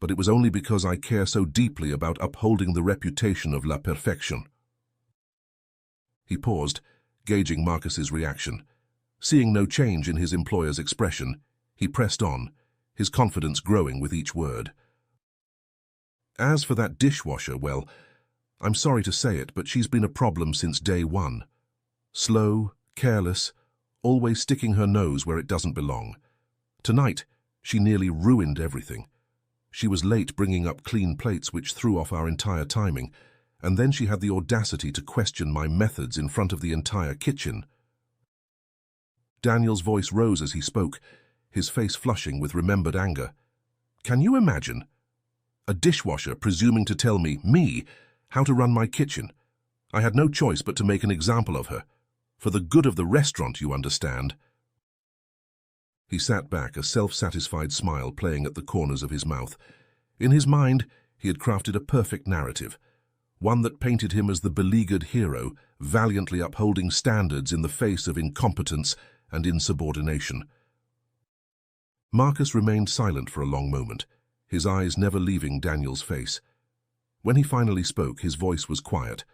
but it was only because I care so deeply about upholding the reputation of La Perfection." He paused, gauging Marcus's reaction. Seeing no change in his employer's expression, he pressed on, his confidence growing with each word. "As for that dishwasher, well, I'm sorry to say it, but she's been a problem since day one. Slow, careless, always sticking her nose where it doesn't belong. Tonight, she nearly ruined everything. She was late bringing up clean plates, which threw off our entire timing, and then she had the audacity to question my methods in front of the entire kitchen." Daniel's voice rose as he spoke, his face flushing with remembered anger. "Can you imagine? A dishwasher presuming to tell me, how to run my kitchen. I had no choice but to make an example of her. For the good of the restaurant, you understand." He sat back, a self-satisfied smile playing at the corners of his mouth. In his mind, he had crafted a perfect narrative, one that painted him as the beleaguered hero, valiantly upholding standards in the face of incompetence and insubordination. Marcus remained silent for a long moment, his eyes never leaving Daniel's face. When he finally spoke, his voice was quiet,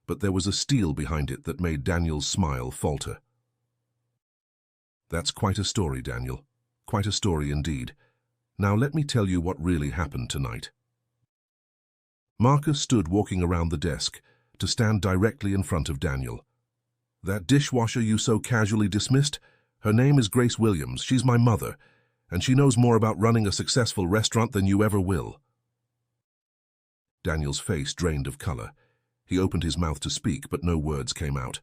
but there was a steel behind it that made Daniel's smile falter. "That's quite a story, Daniel. Quite a story indeed. Now let me tell you what really happened tonight." Marcus stood walking around the desk to stand directly in front of Daniel. "That dishwasher you so casually dismissed? Her name is Grace Williams. She's my mother, and she knows more about running a successful restaurant than you ever will." Daniel's face drained of color. He opened his mouth to speak, but no words came out.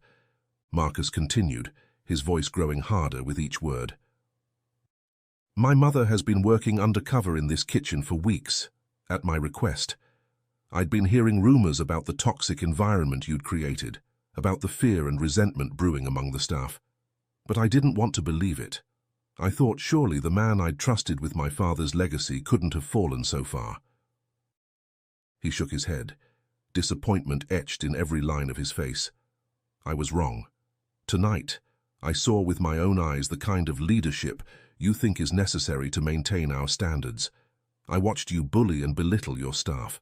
Marcus continued, his voice growing harder with each word. "My mother has been working undercover in this kitchen for weeks, at my request. I'd been hearing rumors about the toxic environment you'd created, about the fear and resentment brewing among the staff. But I didn't want to believe it. I thought surely the man I'd trusted with my father's legacy couldn't have fallen so far." He shook his head, disappointment etched in every line of his face. "I was wrong. Tonight, I saw with my own eyes the kind of leadership you think is necessary to maintain our standards. I watched you bully and belittle your staff.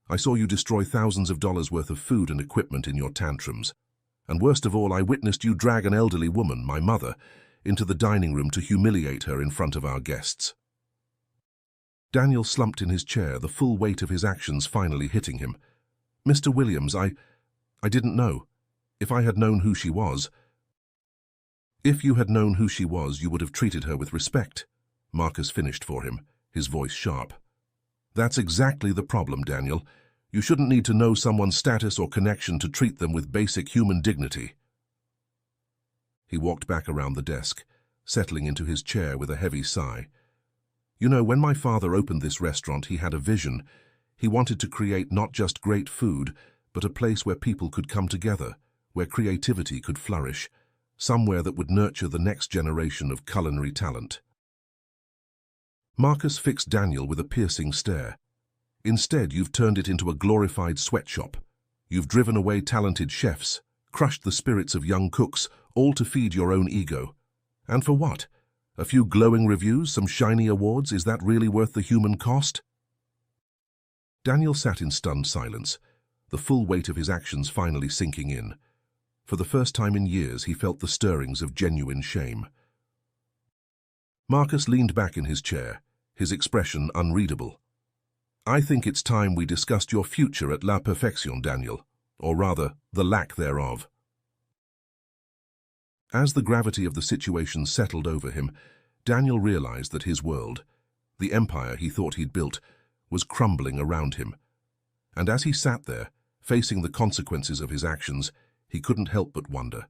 I saw you destroy thousands of dollars worth of food and equipment in your tantrums. And worst of all, I witnessed you drag an elderly woman, my mother, into the dining room to humiliate her in front of our guests." Daniel slumped in his chair, the full weight of his actions finally hitting him. "Mr. Williams, I didn't know. If I had known who she was—" "If you had known who she was, you would have treated her with respect," Marcus finished for him, his voice sharp. "That's exactly the problem, Daniel. You shouldn't need to know someone's status or connection to treat them with basic human dignity." He walked back around the desk, settling into his chair with a heavy sigh. You know, when my father opened this restaurant, he had a vision. He wanted to create not just great food, but a place where people could come together, where creativity could flourish, somewhere that would nurture the next generation of culinary talent. Marcus fixed Daniel with a piercing stare. Instead, you've turned it into a glorified sweatshop. You've driven away talented chefs, crushed the spirits of young cooks, all to feed your own ego. And for what? A few glowing reviews, some shiny awards? Is that really worth the human cost? Daniel sat in stunned silence, the full weight of his actions finally sinking in. For the first time in years, he felt the stirrings of genuine shame. Marcus leaned back in his chair, his expression unreadable. I think it's time we discussed your future at La Perfection, Daniel, or rather, the lack thereof. As the gravity of the situation settled over him, Daniel realized that his world, the empire he thought he'd built, was crumbling around him. And as he sat there, facing the consequences of his actions, he couldn't help but wonder,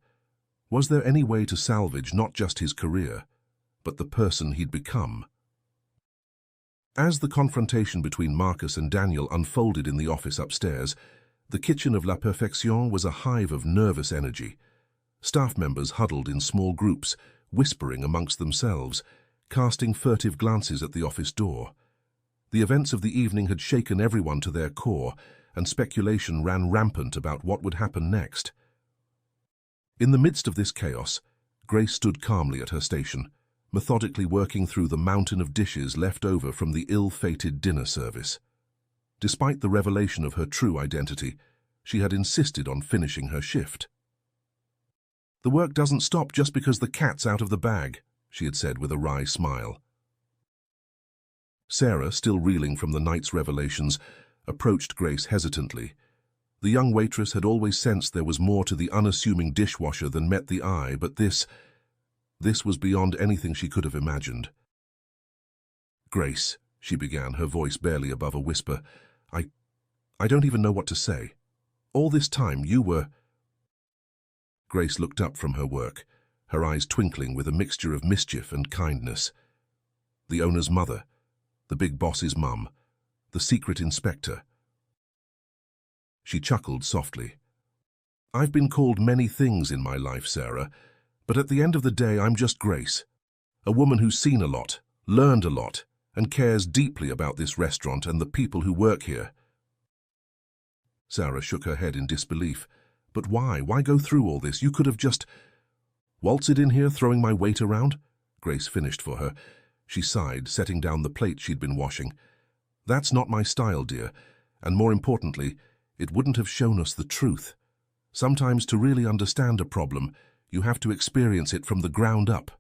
was there any way to salvage not just his career, but the person he'd become? As the confrontation between Marcus and Daniel unfolded in the office upstairs, the kitchen of La Perfection was a hive of nervous energy. Staff members huddled in small groups, whispering amongst themselves, casting furtive glances at the office door. The events of the evening had shaken everyone to their core, and speculation ran rampant about what would happen next. In the midst of this chaos, Grace stood calmly at her station, methodically working through the mountain of dishes left over from the ill-fated dinner service. Despite the revelation of her true identity, she had insisted on finishing her shift. The work doesn't stop just because the cat's out of the bag, she had said with a wry smile. Sarah, still reeling from the night's revelations, approached Grace hesitantly. The young waitress had always sensed there was more to the unassuming dishwasher than met the eye, but this was beyond anything she could have imagined. Grace, she began, her voice barely above a whisper, I don't even know what to say. All this time you were... Grace looked up from her work, her eyes twinkling with a mixture of mischief and kindness. The owner's mother, the big boss's mum, the secret inspector. She chuckled softly. I've been called many things in my life, Sarah, but at the end of the day I'm just Grace, a woman who's seen a lot, learned a lot, and cares deeply about this restaurant and the people who work here. Sarah shook her head in disbelief. But why? Why go through all this? You could have just... Waltzed in here, throwing my weight around? Grace finished for her. She sighed, setting down the plate she'd been washing. That's not my style, dear, and more importantly, it wouldn't have shown us the truth. Sometimes to really understand a problem, you have to experience it from the ground up.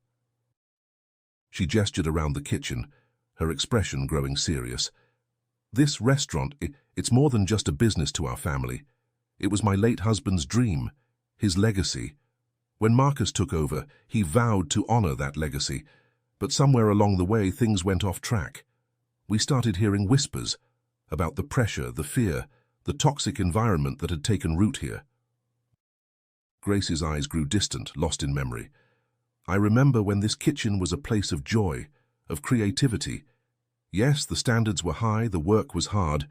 She gestured around the kitchen, her expression growing serious. This restaurant, it's more than just a business to our family. It was my late husband's dream, his legacy. When Marcus took over, he vowed to honor that legacy, but somewhere along the way things went off track. We started hearing whispers about the pressure, the fear, the toxic environment that had taken root here. Grace's eyes grew distant, lost in memory. I remember when this kitchen was a place of joy, of creativity. Yes, the standards were high, the work was hard,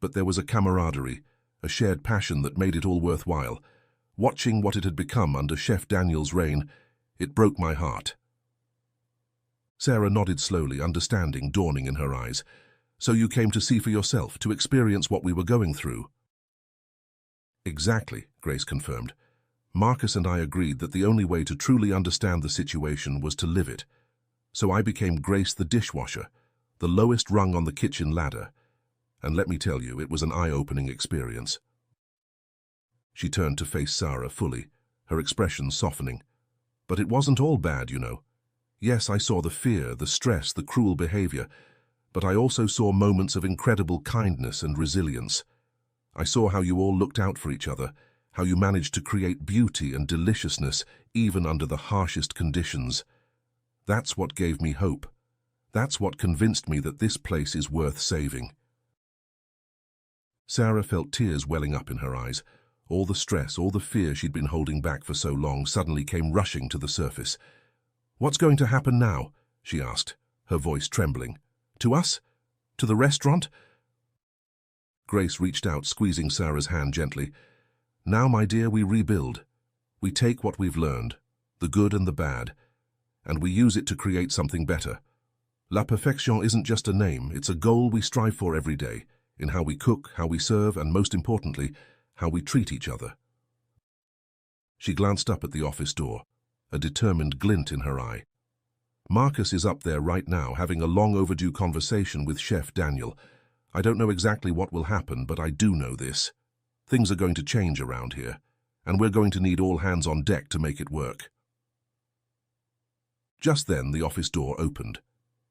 but there was a camaraderie, a shared passion that made it all worthwhile. Watching what it had become under Chef Daniel's reign, it broke my heart. Sarah nodded slowly, understanding dawning in her eyes. So you came to see for yourself, to experience what we were going through? Exactly, Grace confirmed. Marcus and I agreed that the only way to truly understand the situation was to live it. So I became Grace the dishwasher, the lowest rung on the kitchen ladder. And let me tell you, it was an eye-opening experience. She turned to face Sarah fully, her expression softening. But it wasn't all bad, you know. Yes, I saw the fear, the stress, the cruel behavior, but I also saw moments of incredible kindness and resilience. I saw how you all looked out for each other, how you managed to create beauty and deliciousness even under the harshest conditions. That's what gave me hope. That's what convinced me that this place is worth saving. Sarah felt tears welling up in her eyes. All the stress, all the fear she'd been holding back for so long suddenly came rushing to the surface. "What's going to happen now?" she asked, her voice trembling. "To us? To the restaurant?" Grace reached out, squeezing Sarah's hand gently. "Now, my dear, we rebuild. We take what we've learned, the good and the bad, and we use it to create something better. La Perfection isn't just a name, it's a goal we strive for every day, in how we cook, how we serve, and most importantly, how we treat each other." She glanced up at the office door, a determined glint in her eye. "Marcus is up there right now, having a long overdue conversation with Chef Daniel. I don't know exactly what will happen, but I do know this. Things are going to change around here, and we're going to need all hands on deck to make it work." Just then, the office door opened.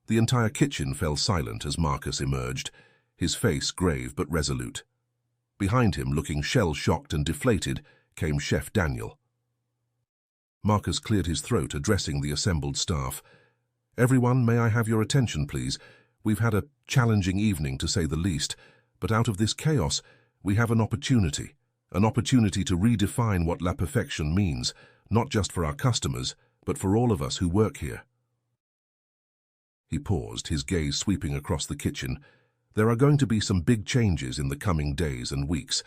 The entire kitchen fell silent as Marcus emerged, his face grave but resolute. Behind him, looking shell-shocked and deflated, came Chef Daniel. Marcus cleared his throat, addressing the assembled staff. "Everyone, may I have your attention, please? We've had a challenging evening, to say the least, but out of this chaos, we have an opportunity to redefine what La Perfection means, not just for our customers, but for all of us who work here." He paused, his gaze sweeping across the kitchen. "There are going to be some big changes in the coming days and weeks.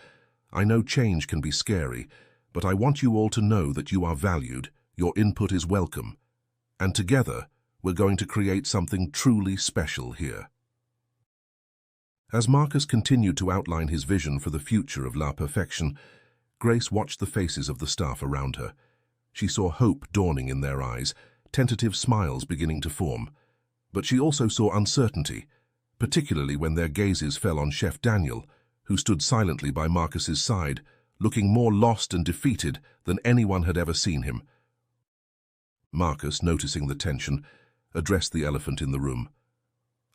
I know change can be scary, but I want you all to know that you are valued, your input is welcome, and together, we're going to create something truly special here." As Marcus continued to outline his vision for the future of La Perfection, Grace watched the faces of the staff around her. She saw hope dawning in their eyes, tentative smiles beginning to form. But she also saw uncertainty, particularly when their gazes fell on Chef Daniel, who stood silently by Marcus's side, looking more lost and defeated than anyone had ever seen him. Marcus, noticing the tension, addressed the elephant in the room.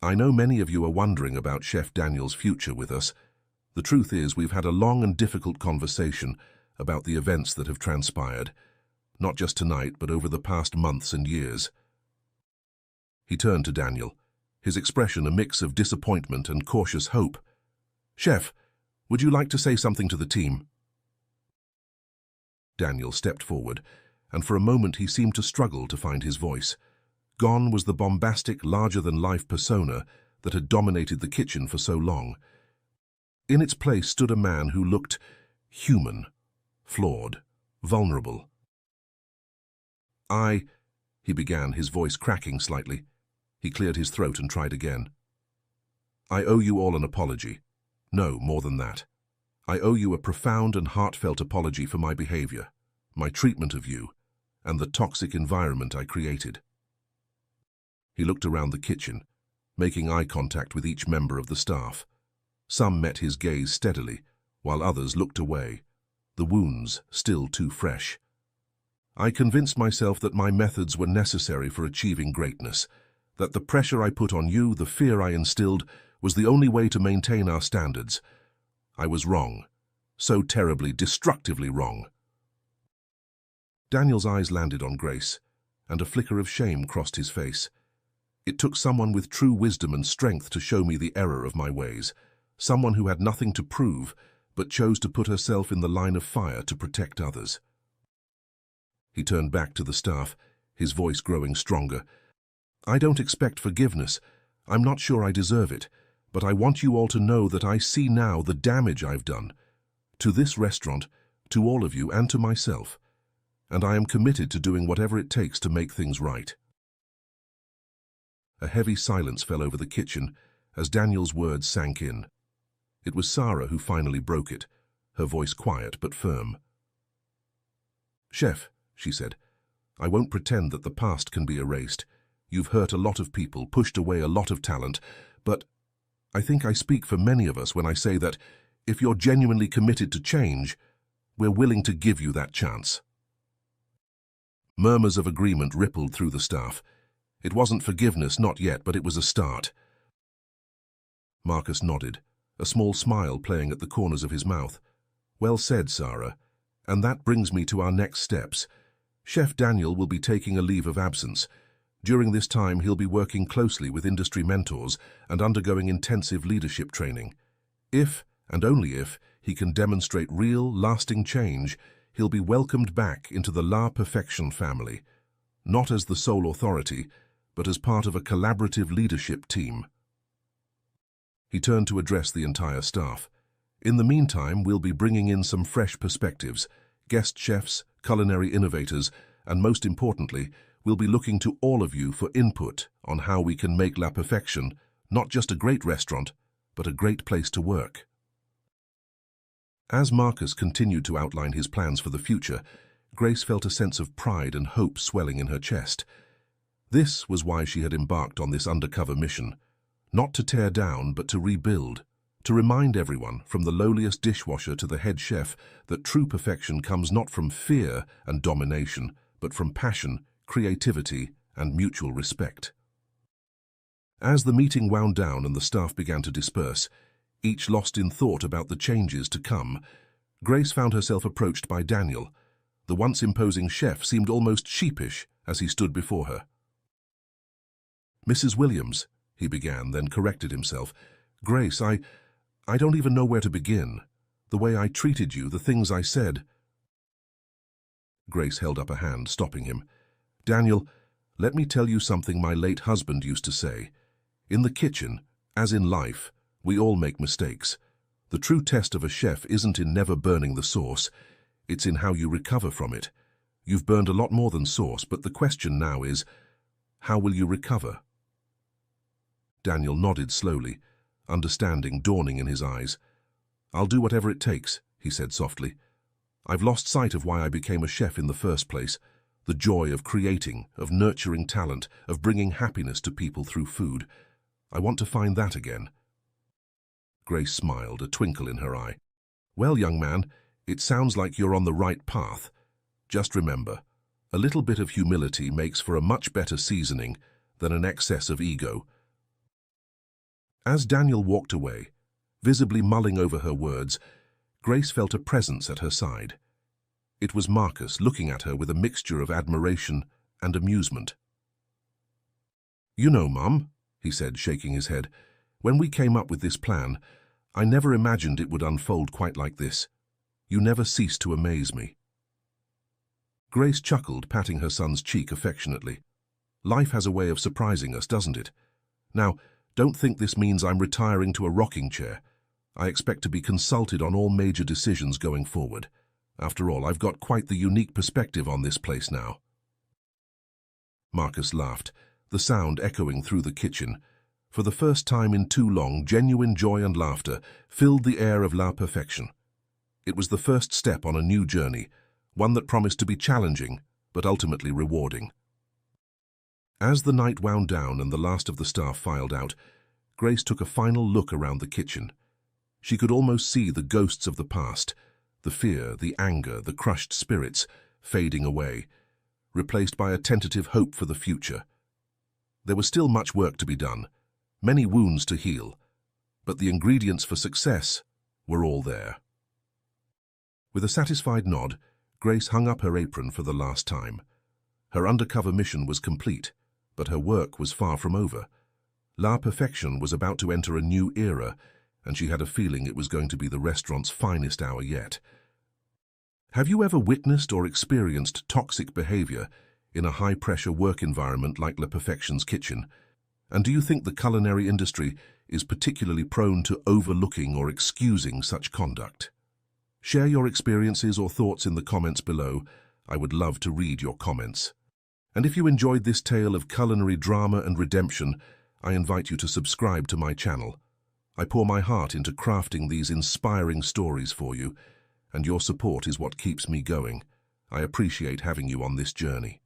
"I know many of you are wondering about Chef Daniel's future with us. The truth is, we've had a long and difficult conversation about the events that have transpired, not just tonight, but over the past months and years." He turned to Daniel, his expression a mix of disappointment and cautious hope. "Chef, would you like to say something to the team?" Daniel stepped forward, and for a moment he seemed to struggle to find his voice. Gone was the bombastic, larger-than-life persona that had dominated the kitchen for so long. In its place stood a man who looked human, flawed, vulnerable. He began, his voice cracking slightly. He cleared his throat and tried again. "I owe you all an apology. No, more than that. I owe you a profound and heartfelt apology for my behavior, my treatment of you, and the toxic environment I created." He looked around the kitchen, making eye contact with each member of the staff. Some met his gaze steadily, while others looked away, the wounds still too fresh. "I convinced myself that my methods were necessary for achieving greatness, that the pressure I put on you, the fear I instilled, was the only way to maintain our standards. I was wrong, so terribly, destructively wrong." Daniel's eyes landed on Grace, and a flicker of shame crossed his face. "It took someone with true wisdom and strength to show me the error of my ways, someone who had nothing to prove, but chose to put herself in the line of fire to protect others." He turned back to the staff, his voice growing stronger. "I don't expect forgiveness. I'm not sure I deserve it, but I want you all to know that I see now the damage I've done, to this restaurant, to all of you, and to myself, and I am committed to doing whatever it takes to make things right." A heavy silence fell over the kitchen as Daniel's words sank in. It was Sarah who finally broke it, her voice quiet but firm. "Chef," she said, "I won't pretend that the past can be erased. You've hurt a lot of people, pushed away a lot of talent, but I think I speak for many of us when I say that if you're genuinely committed to change, we're willing to give you that chance." Murmurs of agreement rippled through the staff. It wasn't forgiveness, not yet, but it was a start. Marcus nodded, a small smile playing at the corners of his mouth. "Well said, Sarah. And that brings me to our next steps. Chef Daniel will be taking a leave of absence. During this time, he'll be working closely with industry mentors and undergoing intensive leadership training. If, and only if, he can demonstrate real, lasting change, he'll be welcomed back into the La Perfection family. not as the sole authority, but as part of a collaborative leadership team. He turned to address the entire staff. In the meantime, we'll be bringing in some fresh perspectives, guest chefs, culinary innovators, and most importantly, we'll be looking to all of you for input on how we can make La Perfection not just a great restaurant, but a great place to work. As Marcus continued to outline his plans for the future, Grace felt a sense of pride and hope swelling in her chest. This was why she had embarked on this undercover mission, not to tear down, but to rebuild, to remind everyone, from the lowliest dishwasher to the head chef, that true perfection comes not from fear and domination, but from passion, creativity, and mutual respect. As the meeting wound down and the staff began to disperse, each lost in thought about the changes to come, Grace found herself approached by Daniel. The once imposing chef seemed almost sheepish as he stood before her. "Mrs. Williams," he began, then corrected himself. "Grace, I don't even know where to begin. The way I treated you, the things I said." Grace held up a hand, stopping him. "Daniel, let me tell you something my late husband used to say. In the kitchen, as in life, we all make mistakes. The true test of a chef isn't in never burning the sauce, it's in how you recover from it. You've burned a lot more than sauce, but the question now is, how will you recover?" Daniel nodded slowly, understanding dawning in his eyes. "I'll do whatever it takes," he said softly. "I've lost sight of why I became a chef in the first place, the joy of creating, of nurturing talent, of bringing happiness to people through food. I want to find that again." Grace smiled, a twinkle in her eye. "Well, young man, it sounds like you're on the right path. Just remember, a little bit of humility makes for a much better seasoning than an excess of ego." As Daniel walked away, visibly mulling over her words, Grace felt a presence at her side. It was Marcus, looking at her with a mixture of admiration and amusement. "You know, Mum," he said, shaking his head, "when we came up with this plan, I never imagined it would unfold quite like this. You never cease to amaze me." Grace chuckled, patting her son's cheek affectionately. "Life has a way of surprising us, doesn't it? Now, don't think this means I'm retiring to a rocking chair. I expect to be consulted on all major decisions going forward. After all, I've got quite the unique perspective on this place now." Marcus laughed, the sound echoing through the kitchen. For the first time in too long, genuine joy and laughter filled the air of La Perfection. It was the first step on a new journey, one that promised to be challenging, but ultimately rewarding. As the night wound down and the last of the staff filed out, Grace took a final look around the kitchen. She could almost see the ghosts of the past, the fear, the anger, the crushed spirits, fading away, replaced by a tentative hope for the future. There was still much work to be done, many wounds to heal, but the ingredients for success were all there. With a satisfied nod, Grace hung up her apron for the last time. Her undercover mission was complete, but her work was far from over. La Perfection was about to enter a new era, and she had a feeling it was going to be the restaurant's finest hour yet. Have you ever witnessed or experienced toxic behavior in a high-pressure work environment like La Perfection's kitchen? And do you think the culinary industry is particularly prone to overlooking or excusing such conduct? Share your experiences or thoughts in the comments below. I would love to read your comments. And if you enjoyed this tale of culinary drama and redemption, I invite you to subscribe to my channel. I pour my heart into crafting these inspiring stories for you, and your support is what keeps me going. I appreciate having you on this journey.